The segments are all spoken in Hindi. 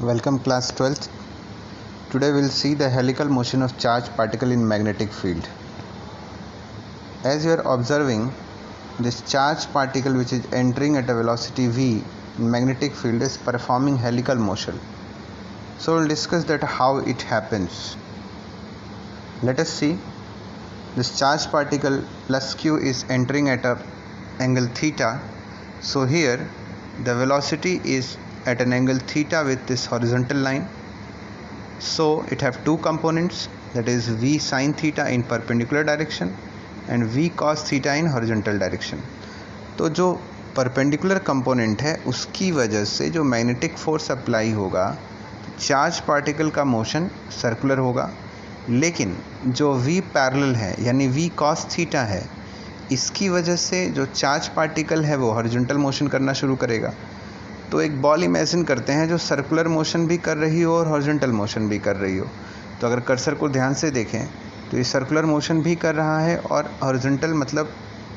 Welcome class 12th. Today we will see the helical motion of charged particle in magnetic field. As you are observing, this charged particle which is entering at a velocity v in magnetic field is performing helical motion. So we will discuss that how it happens. Let us see. This charged particle plus q is entering at a angle theta. So here the velocity is at an angle theta with this horizontal line. So it have two components, that is v sin theta in perpendicular direction and v cos theta in horizontal direction. तो जो परपेंडिकुलर कंपोनेंट है उसकी वजह से जो मैग्नेटिक फोर्स अप्लाई होगा, चार्ज पार्टिकल का मोशन सर्कुलर होगा, लेकिन जो v पैरेलल है यानी v cos थीटा है, इसकी वजह से जो चार्ज पार्टिकल है वो हॉरिजॉन्टल मोशन करना शुरू करेगा. तो एक बॉल इमेजिन करते हैं जो सर्कुलर मोशन भी कर रही हो और हॉरिजॉन्टल मोशन भी कर रही हो. तो अगर कर्सर को ध्यान से देखें तो ये सर्कुलर मोशन भी कर रहा है और हॉरिजॉन्टल मतलब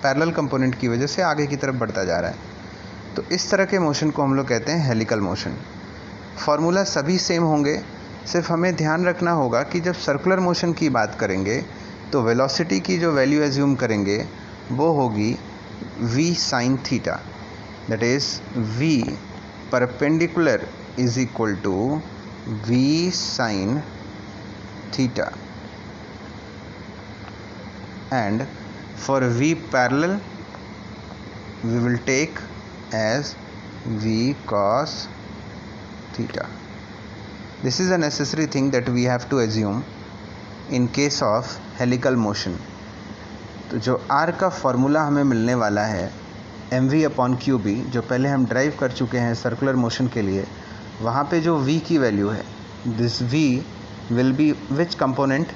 पैरेलल कंपोनेंट की वजह से आगे की तरफ बढ़ता जा रहा है. तो इस तरह के मोशन को हम लोग कहते हैं हेलिकल मोशन. फार्मूला सभी सेम होंगे, सिर्फ हमें ध्यान रखना होगा कि जब सर्कुलर मोशन की बात करेंगे तो वेलोसिटी की जो वैल्यू एज्यूम करेंगे वो होगी v sin theta, that is v perpendicular is equal to v sin theta, and for v parallel we will take as v cos theta. This is a necessary thing that we have to assume in case of helical motion. तो जो r का फॉर्मूला हमें मिलने वाला है mv/qb, जो पहले हम ड्राइव कर चुके हैं सर्कुलर मोशन के लिए, वहाँ पे जो v की वैल्यू है, this v will be which component,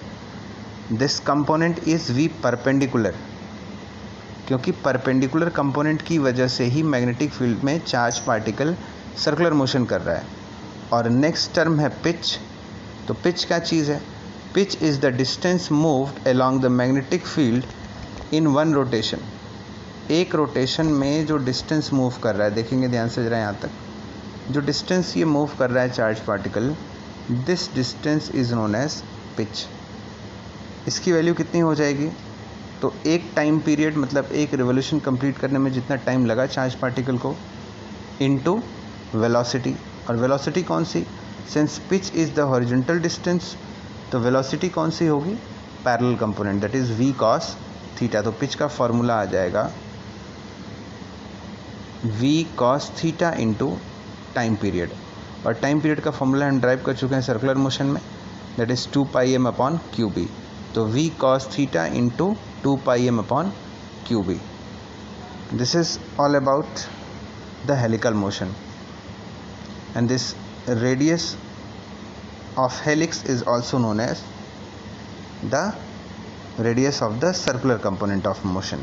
this component is v perpendicular, क्योंकि परपेंडिकुलर कंपोनेंट की वजह से ही मैग्नेटिक फील्ड में चार्ज पार्टिकल सर्कुलर मोशन कर रहा है. और नेक्स्ट टर्म है पिच. तो पिच क्या चीज़ है? Pitch is the distance moved along the magnetic field in one rotation. एक रोटेशन में जो डिस्टेंस मूव कर रहा है, देखेंगे ध्यान से जरा यहाँ तक, जो डिस्टेंस ये मूव कर रहा है charge particle, this distance is known as pitch. इसकी वैल्यू कितनी हो जाएगी? तो एक टाइम पीरियड मतलब एक रिवोल्यूशन कंप्लीट करने में जितना टाइम लगा चार्ज पार्टिकल को, इनटू वेलोसिटी. और वेलोसिटी कौन सी? Since pitch is the horizontal distance, तो वेलोसिटी कौन सी होगी? Parallel component, that is v cos theta. तो पिच का फॉर्मूला आ जाएगा v cos theta into time period. और टाइम पीरियड का फॉर्मूला हम ड्राइव कर चुके हैं सर्कुलर मोशन में, दैट इज़ 2πm/qb. तो v cos theta into 2πm/qb. This is all about the helical motion, and this radius of helix is also known as the radius of the circular component of motion.